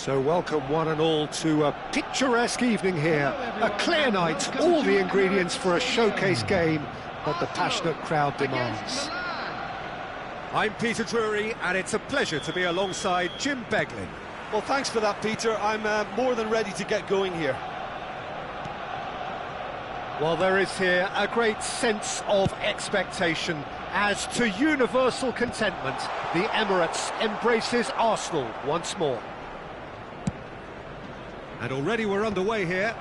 So welcome one and all to a picturesque evening here, a clear night, all the ingredients for a showcase game that the passionate crowd demands. I'm Peter Drury and it's a pleasure to be alongside Jim Beglin. Well, thanks for that, Peter. I'm more than ready to get going here. Well, there is here a great sense of expectation as to universal contentment. The Emirates embraces Arsenal once more. And already we're underway here.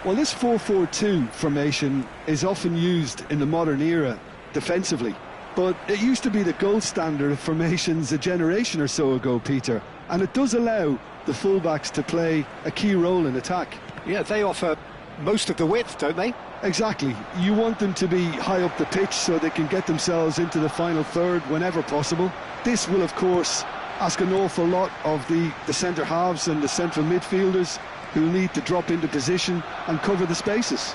Well, this 4-4-2 formation is often used in the modern era defensively, but it used to be the gold standard of formations a generation or so ago, Peter, and it does allow the fullbacks to play a key role in attack. Yeah, they offer most of the width, don't they? Exactly. You want them to be high up the pitch so they can get themselves into the final third whenever possible. This will, of course, ask an awful lot of the centre halves and the central midfielders who need to drop into position and cover the spaces.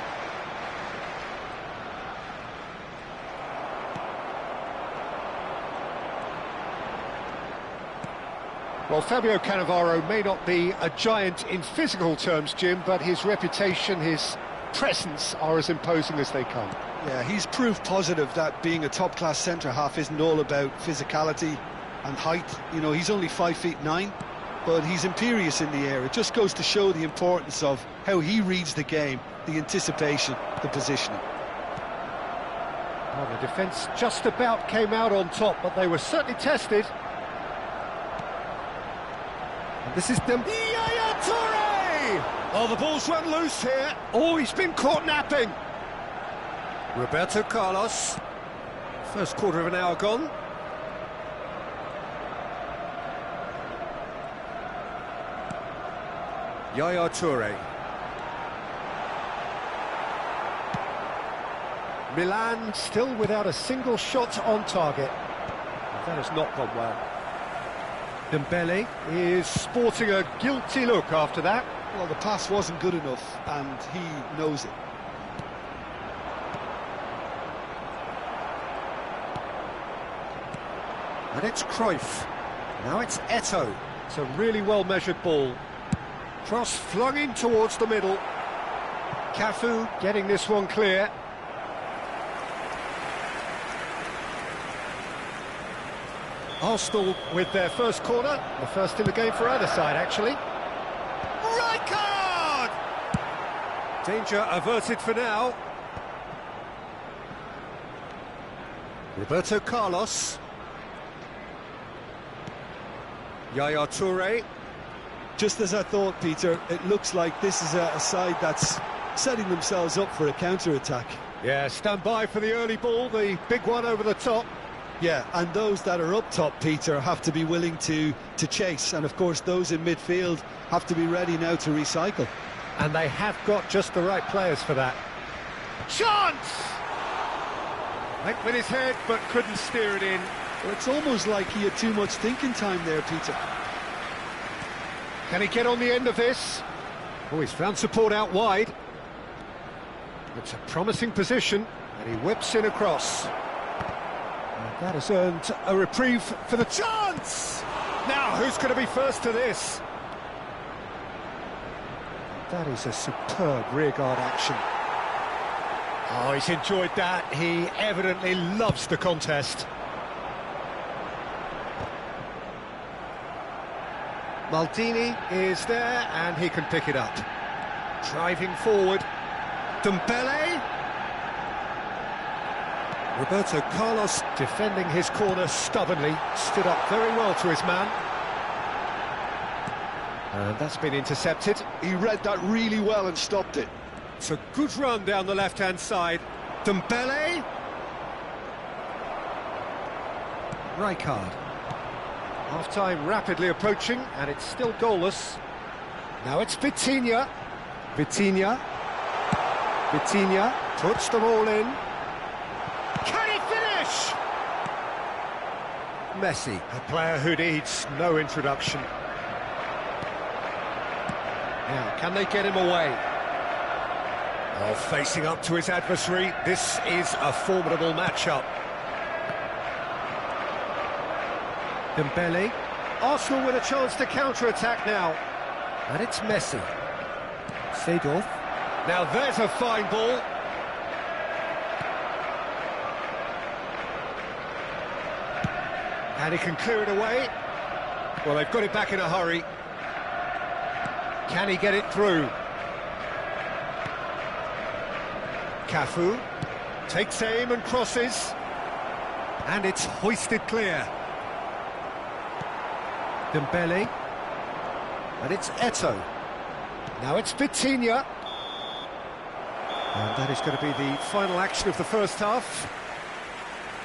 Well, Fabio Cannavaro may not be a giant in physical terms, Jim, but his reputation, his presence are as imposing as they come. Yeah, he's proof positive that being a top-class centre-half isn't all about physicality and height. You know, he's only 5'9", but he's imperious in the air. It just goes to show the importance of how he reads the game, the anticipation, the positioning. Well, the defence just about came out on top, but they were certainly tested. And this is Yaya Toure! Oh, the ball's run loose here. Oh, he's been caught napping. Roberto Carlos. First quarter of an hour gone. Yaya Toure. Milan still without a single shot on target. That has not gone well. Dembele is sporting a guilty look after that. Well, the pass wasn't good enough, and he knows it. And it's Cruyff. Now it's Eto'o. It's a really well-measured ball. Cross flung in towards the middle. Cafu getting this one clear. Arsenal with their first corner, the first in the game for either side, actually. Rijkaard! Danger averted for now. Roberto Carlos. Yaya Toure. Just as I thought, Peter, it looks like this is a side that's setting themselves up for a counter-attack. Yeah, stand by for the early ball, the big one over the top. Yeah, and those that are up top, Peter, have to be willing to chase. And, of course, those in midfield have to be ready now to recycle. And they have got just the right players for that. Chance! Went with his head, but couldn't steer it in. Well, it's almost like he had too much thinking time there, Peter. Can he get on the end of this? Oh, he's found support out wide. It's a promising position, and he whips in across. And that has earned a reprieve for the chance! Now, who's going to be first to this? That is a superb rearguard action. Oh, he's enjoyed that. He evidently loves the contest. Maldini is there, and he can pick it up. Driving forward. Dembele. Roberto Carlos defending his corner stubbornly, stood up very well to his man. And that's been intercepted. He read that really well and stopped it. It's a good run down the left-hand side. Dembele. Rijkaard. Half-time rapidly approaching, and it's still goalless. Now it's Vitinha. Vitinha puts them all in. Can he finish? Messi, a player who needs no introduction. Now, can they get him away? Oh, facing up to his adversary, this is a formidable matchup. Dembele. Arsenal with a chance to counter-attack now. And it's Messi. Seedorf. Now there's a fine ball. And he can clear it away. Well, they've got it back in a hurry. Can he get it through? Cafu takes aim and crosses. And it's hoisted clear. Dembele. And it's Eto'o. Now it's Vitinha. And that is going to be the final action of the first half.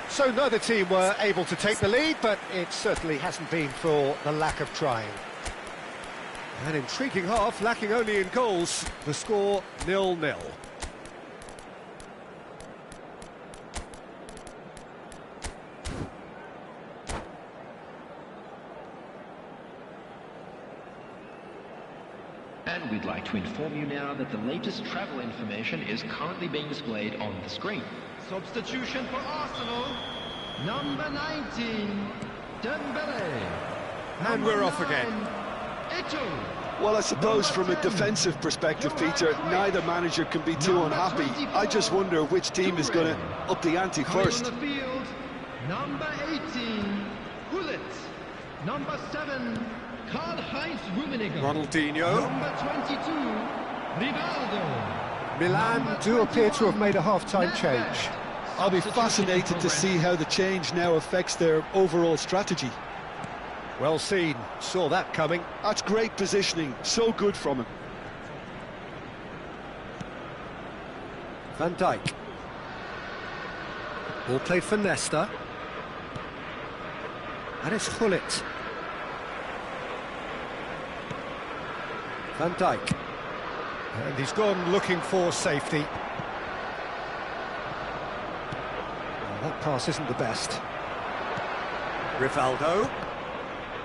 So neither team were able to take the lead, but it certainly hasn't been for the lack of trying. An intriguing half, lacking only in goals. The score 0-0. And we'd like to inform you now that the latest travel information is currently being displayed on the screen. Substitution for Arsenal, number 19, Dembele. And we're off again. Eto'o. Well, I suppose from a defensive perspective, Peter, neither manager can be too unhappy. I just wonder which team is going to up the ante first. On the field, number 18, Gullit. Number 7, Karl-Heinz Rummenigge. Ronaldinho. Number 22, Rivaldo. Milan do appear to have made a half-time change. I'll be fascinated to see how the change now affects their overall strategy. Well seen, saw that coming. That's great positioning, so good from him. Van Dijk. Ball played for Nesta. And it's Gullit. Van Dijk. And he's gone looking for safety. Well, that pass isn't the best. Rivaldo.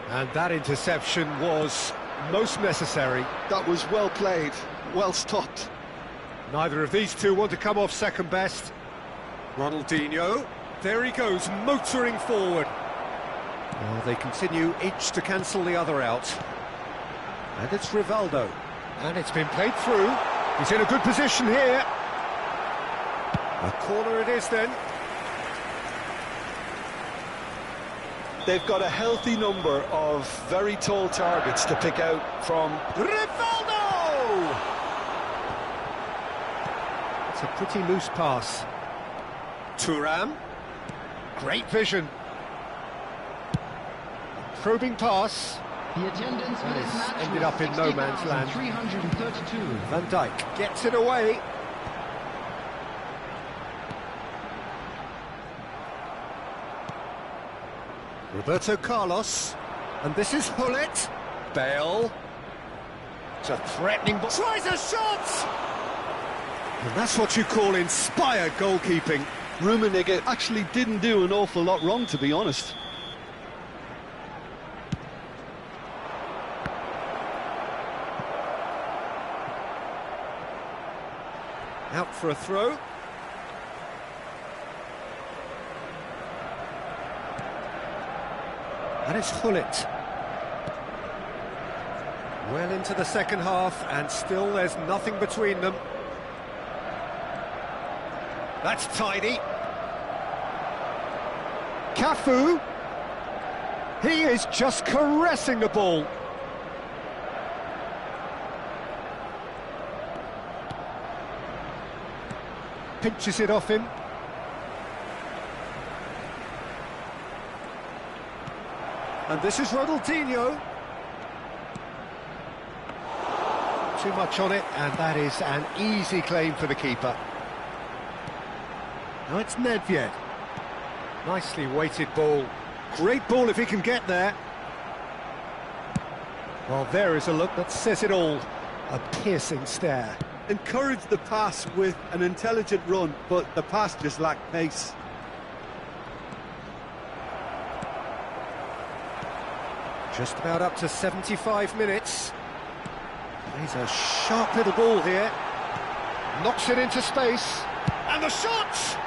And that interception was most necessary. That was well played, well stopped. Neither of these two want to come off second best. Ronaldinho. There he goes, motoring forward. Well, they continue each to cancel the other out. And it's Rivaldo. And it's been played through. He's in a good position here. A corner it is then. They've got a healthy number of very tall targets to pick out from. Rivaldo! It's a pretty loose pass. Thuram. Great vision. Probing pass. The attendance for this match ended up in no man's land. 332. Van Dijk gets it away. Roberto Carlos. And this is Gullit. Bale. It's a threatening ball. Tries a shot! And that's what you call inspired goalkeeping. Rummenigge actually didn't do an awful lot wrong, to be honest. Out for a throw. And it's Gullit. Well into the second half, and still there's nothing between them. That's tidy. Cafu. He is just caressing the ball. Pinches it off him. And this is Ronaldinho. Too much on it, and that is an easy claim for the keeper. Now it's Nedved. Nicely weighted ball. Great ball if he can get there. Well, there is a look that says it all. A piercing stare. Encouraged the pass with an intelligent run, but the pass just lacked pace. Just about up to 75 minutes. Plays a sharp little ball here. Knocks it into space. And the shot!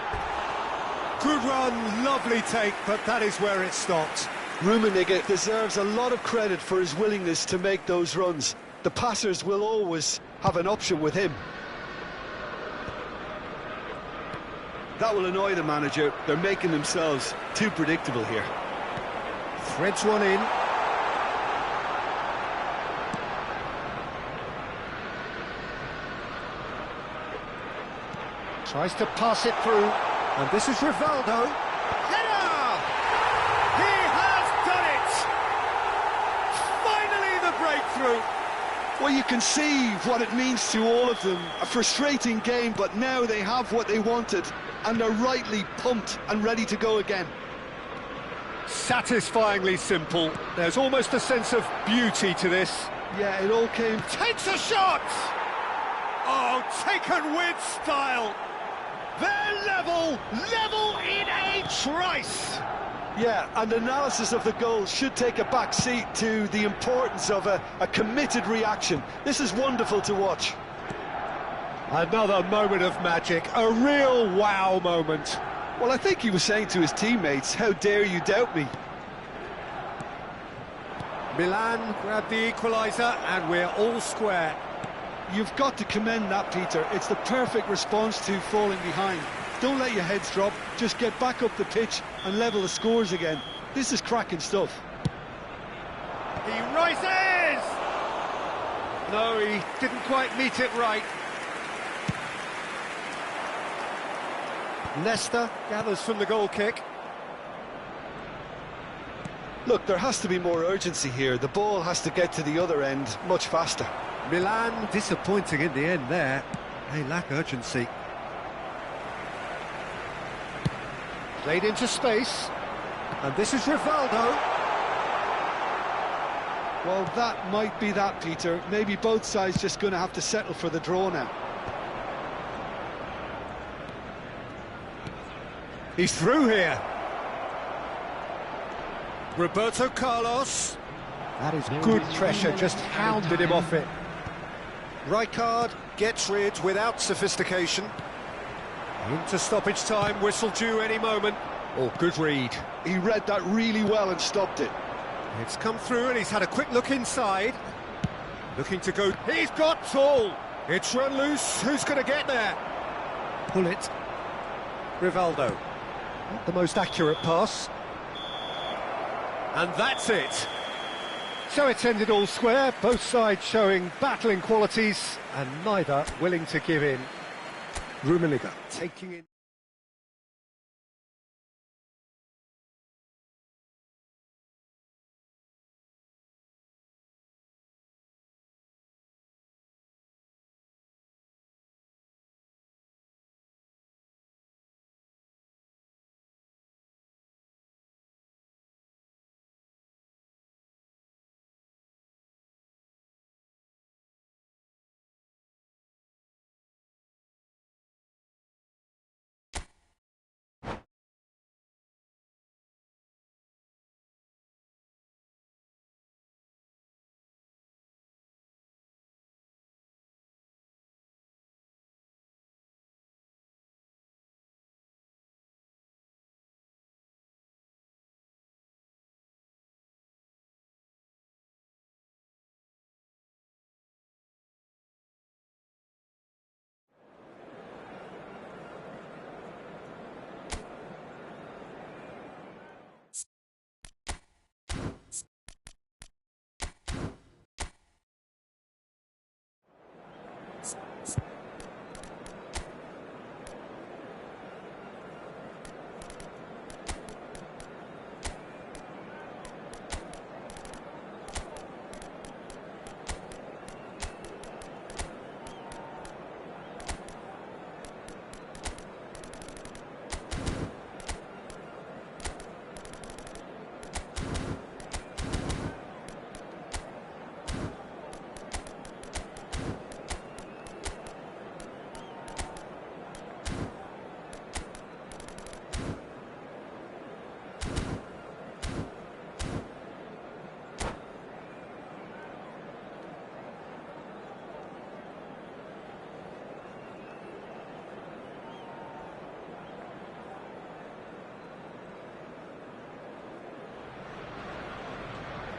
Good run, lovely take, but that is where it stopped. Rummenigge deserves a lot of credit for his willingness to make those runs. The passers will always have an option with him. That will annoy the manager. They're making themselves too predictable here. Threads one in. Tries to pass it through, and this is Rivaldo. Header! He has done it! Finally the breakthrough! Well, you can see what it means to all of them. A frustrating game, but now they have what they wanted, and they're rightly pumped and ready to go again. Satisfyingly simple. There's almost a sense of beauty to this. Yeah, it all came... Takes a shot! Oh, taken with style! They're level in a trice! Yeah, and analysis of the goal should take a back seat to the importance of a committed reaction. This is wonderful to watch. Another moment of magic, a real wow moment. Well, I think he was saying to his teammates, how dare you doubt me? Milan grabbed the equaliser, and we're all square. You've got to commend that, Peter. It's the perfect response to falling behind. Don't let your heads drop, just get back up the pitch and level the scores again. This is cracking stuff. He rises! No, he didn't quite meet it right. Leicester gathers from the goal kick. Look, there has to be more urgency here. The ball has to get to the other end much faster. Milan disappointing in the end there. They lack urgency. Played into space. And this is Rivaldo. Well, that might be that, Peter. Maybe both sides just going to have to settle for the draw now. He's through here. Roberto Carlos. That is good pressure, just hounded him off it. Rijkaard gets rid without sophistication. Into stoppage time, whistle due any moment. Oh, good read. He read that really well and stopped it. It's come through and he's had a quick look inside. Looking to go, he's got tall. It's run loose, who's going to get there? Pull it. Rivaldo. Not the most accurate pass. And that's it. So it's ended all square, both sides showing battling qualities and neither willing to give in. Rummenigge taking in.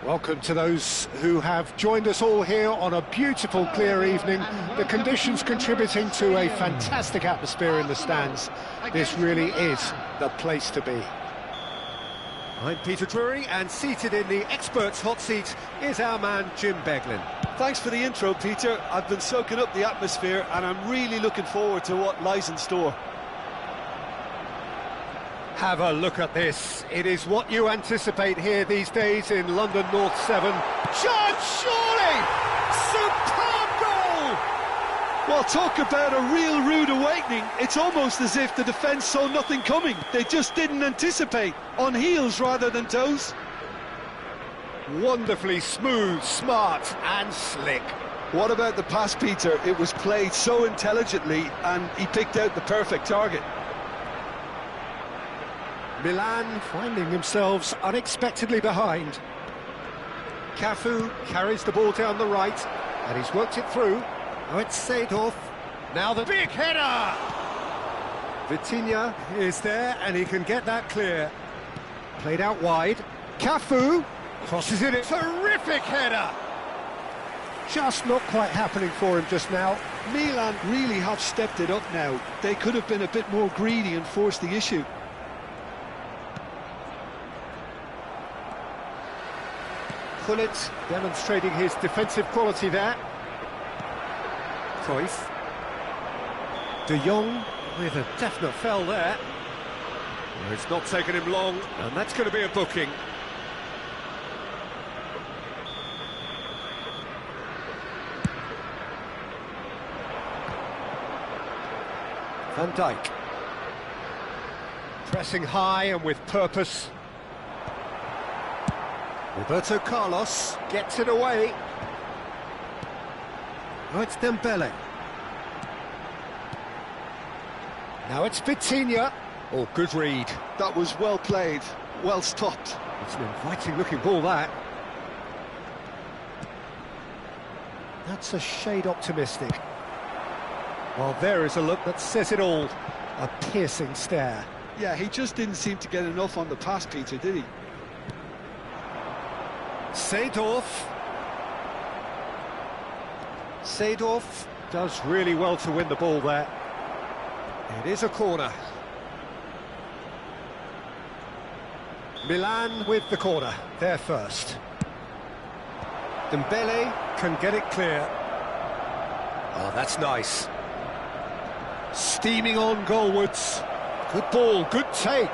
Welcome to those who have joined us all here on a beautiful, clear evening. The conditions contributing to a fantastic atmosphere in the stands. This really is the place to be. I'm Peter Drury, and seated in the experts' hot seat is our man Jim Beglin. Thanks for the intro, Peter. I've been soaking up the atmosphere and I'm really looking forward to what lies in store. Have a look at this. It is what you anticipate here these days in London North 7. John Shawley! Superb goal! Well, talk about a real rude awakening. It's almost as if the defence saw nothing coming. They just didn't anticipate. On heels rather than toes. Wonderfully smooth, smart and slick. What about the pass, Peter? It was played so intelligently and he picked out the perfect target. Milan finding themselves unexpectedly behind. Cafu carries the ball down the right, and he's worked it through. Now it's Seedorf. Now the big header! Vitinha is there, and he can get that clear. Played out wide. Cafu crosses it. Terrific header! Just not quite happening for him just now. Milan really have stepped it up now. They could have been a bit more greedy and forced the issue. Gullit demonstrating his defensive quality there. Cruyff. De Jong with a definite foul there. Well, it's not taken him long, and that's going to be a booking. Van Dijk. Pressing high and with purpose. Roberto Carlos gets it away. Oh, it's Dembele. Now it's Vitinha. Oh, good read. That was well played, well stopped. It's an inviting looking ball, that. That's a shade optimistic. Well, there is a look that says it all. A piercing stare. Yeah, he just didn't seem to get enough on the pass, Peter, did he? Seedorf. Seedorf does really well to win the ball there. It is a corner. Milan with the corner, there first. Dembele can get it clear. Oh, that's nice. Steaming on goalwards. Good ball, good take.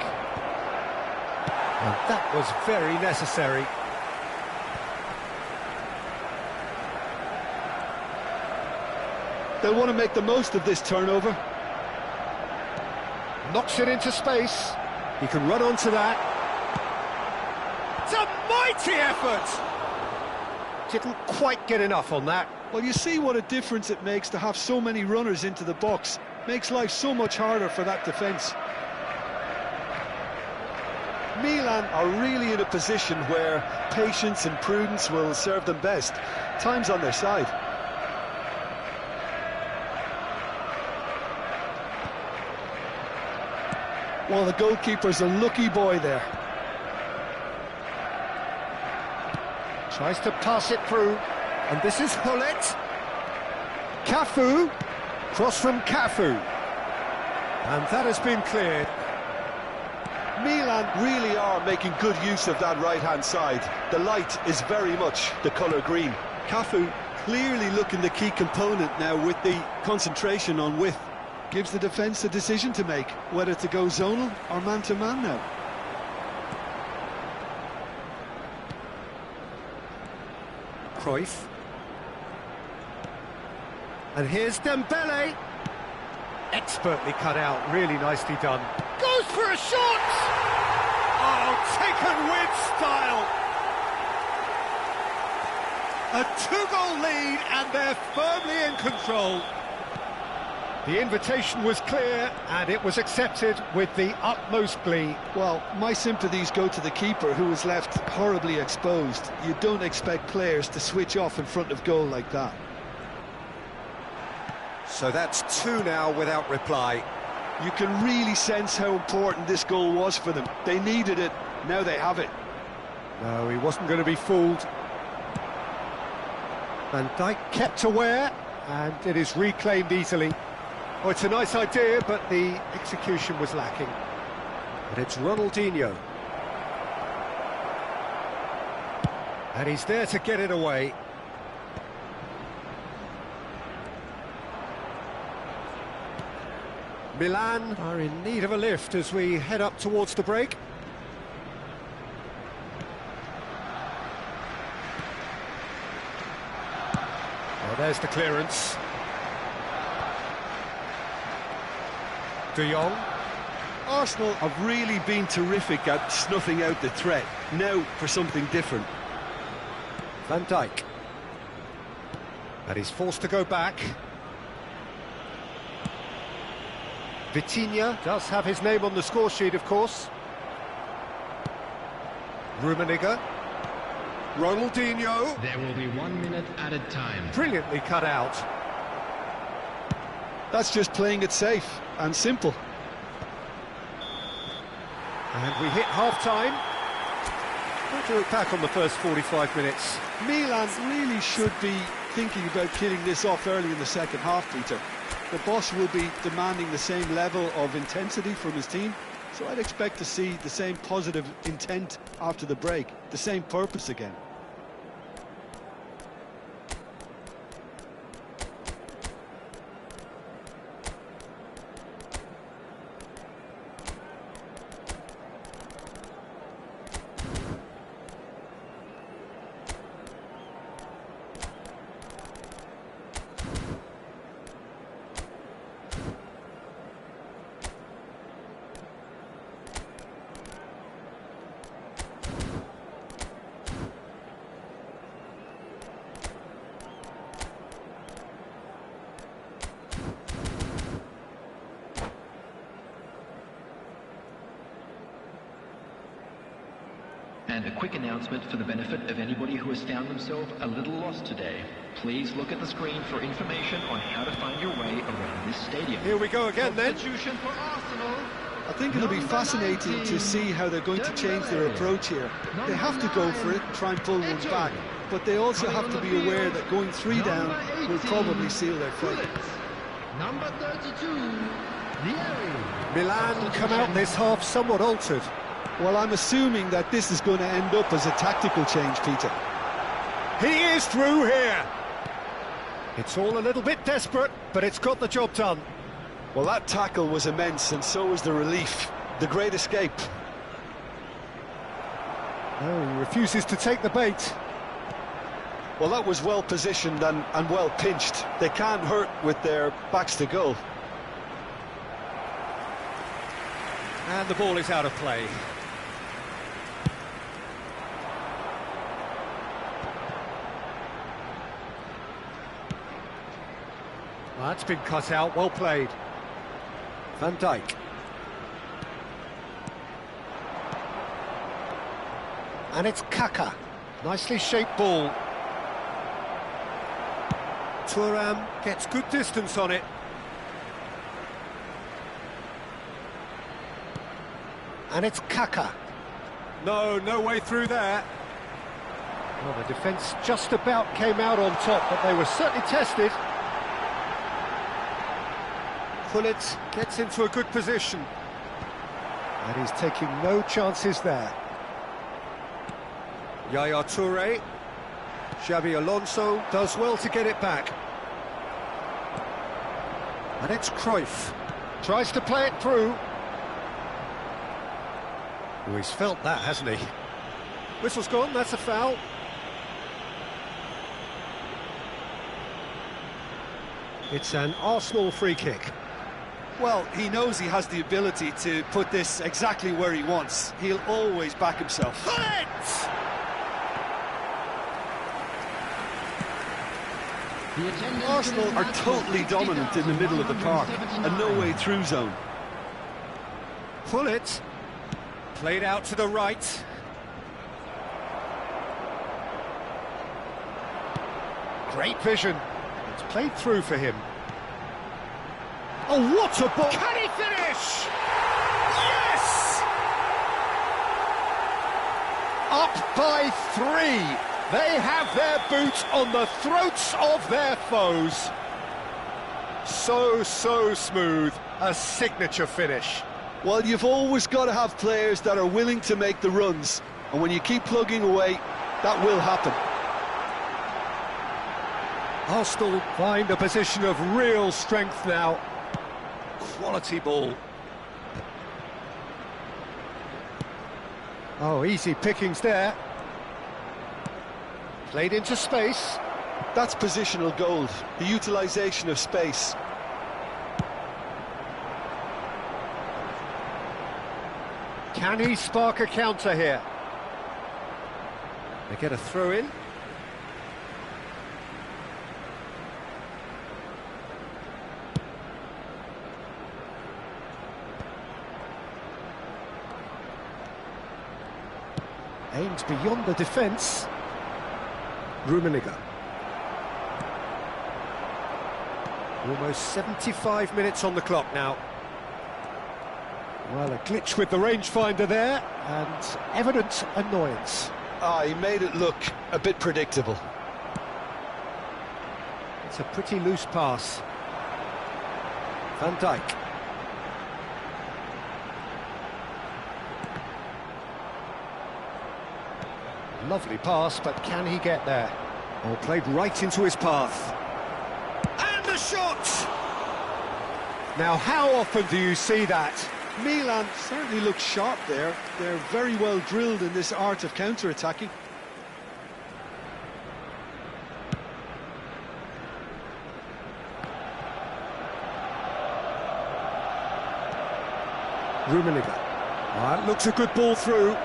And that was very necessary. They'll want to make the most of this turnover. Knocks it into space. He can run onto that. It's a mighty effort! Didn't quite get enough on that. Well, you see what a difference it makes to have so many runners into the box. Makes life so much harder for that defence. Milan are really in a position where patience and prudence will serve them best. Time's on their side. Well, the goalkeeper's a lucky boy there. Tries to pass it through, and this is Gullit. Cafu, cross from Cafu. And that has been cleared. Milan really are making good use of that right-hand side. The light is very much the colour green. Cafu clearly looking the key component now with the concentration on width. Gives the defence a decision to make, whether to go zonal or man-to-man now. Cruyff. And here's Dembele. Expertly cut out, really nicely done. Goes for a shot! Oh, taken with style! A two-goal lead, and they're firmly in control. The invitation was clear, and it was accepted with the utmost glee. Well, my sympathies go to the keeper, who was left horribly exposed. You don't expect players to switch off in front of goal like that. So that's two now without reply. You can really sense how important this goal was for them. They needed it, now they have it. No, he wasn't going to be fooled. Van Dijk kept aware, and it is reclaimed easily. Oh, it's a nice idea, but the execution was lacking. But it's Ronaldinho. And he's there to get it away. Milan are in need of a lift as we head up towards the break. Well, there's the clearance. De Jong. Arsenal have really been terrific at snuffing out the threat. Now for something different. Van Dijk. And he's forced to go back. Vitinha does have his name on the score sheet, of course. Rummenigge. Ronaldinho. There will be 1 minute added time. Brilliantly cut out. That's just playing it safe and simple. And we hit half-time. We'll do it back on the first 45 minutes. Milan really should be thinking about killing this off early in the second half, Peter. The boss will be demanding the same level of intensity from his team, so I'd expect to see the same positive intent after the break, the same purpose again. And a quick announcement for the benefit of anybody who has found themselves a little lost today. Please look at the screen for information on how to find your way around this stadium. Here we go again then. Substitution for Arsenal. I think it'll be fascinating to see how they're going to change their approach here. They have to go for it, try and pull one back, but they also have to be aware that going 3 down will probably seal their fate. Number 32, Vieri. Milan come out this half somewhat altered. Well, I'm assuming that this is going to end up as a tactical change, Peter. He is through here. It's all a little bit desperate, but it's got the job done. Well, that tackle was immense, and so was the relief. The great escape. Oh, he refuses to take the bait. Well, that was well positioned and well pinched. They can't hurt with their backs to goal. And the ball is out of play. That's been cut out, well played. Van Dijk. And it's Kaka. Nicely shaped ball. Thuram gets good distance on it. And it's Kaka. No way through there. Well, the defence just about came out on top, but they were certainly tested. Gullit gets into a good position. And he's taking no chances there. Yaya Toure. Xabi Alonso does well to get it back. And it's Cruyff. Tries to play it through. Oh, he's felt that, hasn't he? Whistle's gone, that's a foul. It's an Arsenal free kick. Well, he knows he has the ability to put this exactly where he wants. He'll always back himself. Arsenal are totally dominant in the middle of the park, a no-way through zone. Gullit played out to the right. Great vision. It's played through for him. Oh, what a ball! Can he finish? Yes! Up by 3. They have their boot on the throats of their foes. So smooth. A signature finish. Well, you've always got to have players that are willing to make the runs. And when you keep plugging away, that will happen. Arsenal find a position of real strength now. Quality ball. Oh, easy pickings there. Played into space. That's positional gold, the utilisation of space. Can he spark a counter here? They get a throw in. Aims beyond the defence. Rummenigge. Almost 75 minutes on the clock now. Well, a glitch with the rangefinder there, and evident annoyance. He made it look a bit predictable. It's a pretty loose pass. Van Dijk. Lovely pass, but can he get there? Oh, played right into his path. And the shot! Now, how often do you see that? Milan certainly look sharp there. They're very well drilled in this art of counter-attacking. Rummenigge. That looks a good ball through.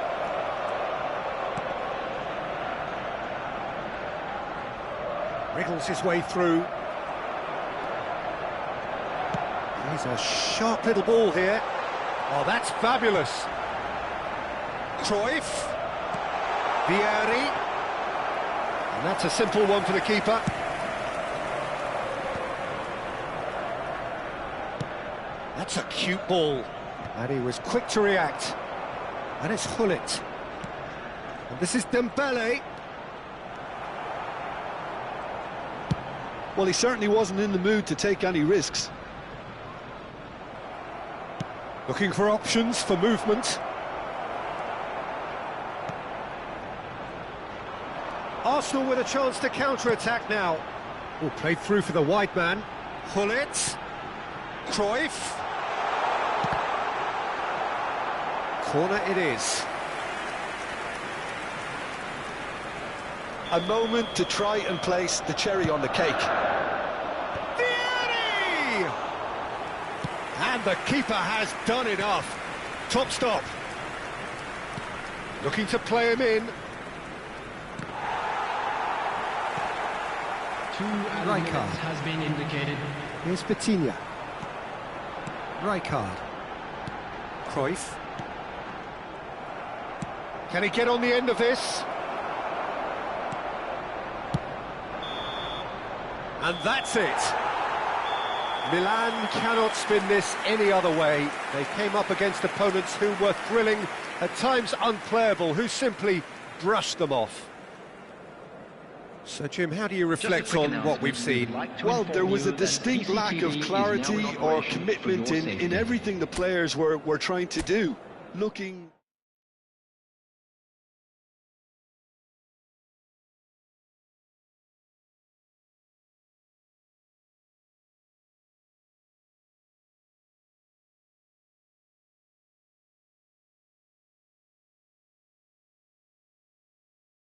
Wriggles his way through. He's a sharp little ball here. Oh, that's fabulous. Cruyff. Vieri. And that's a simple one for the keeper. That's a cute ball. And he was quick to react. And it's Gullit. And this is Dembele. Well, he certainly wasn't in the mood to take any risks. Looking for options for movement. Arsenal with a chance to counter-attack now. Oh, played through for the wide man. Gullit. Cruyff. Corner it is. A moment to try and place the cherry on the cake. Vieri! And the keeper has done enough. Top stop. Looking to play him in. 2 added minutes has been indicated. Here's Vitinha. Rijkaard. Cruyff. Can he get on the end of this? And that's it. Milan cannot spin this any other way. They came up against opponents who were thrilling, at times unplayable, who simply brushed them off. So, Jim, how do you reflect on what we've seen? Well, there was a distinct lack of clarity or commitment in everything the players were trying to do. Looking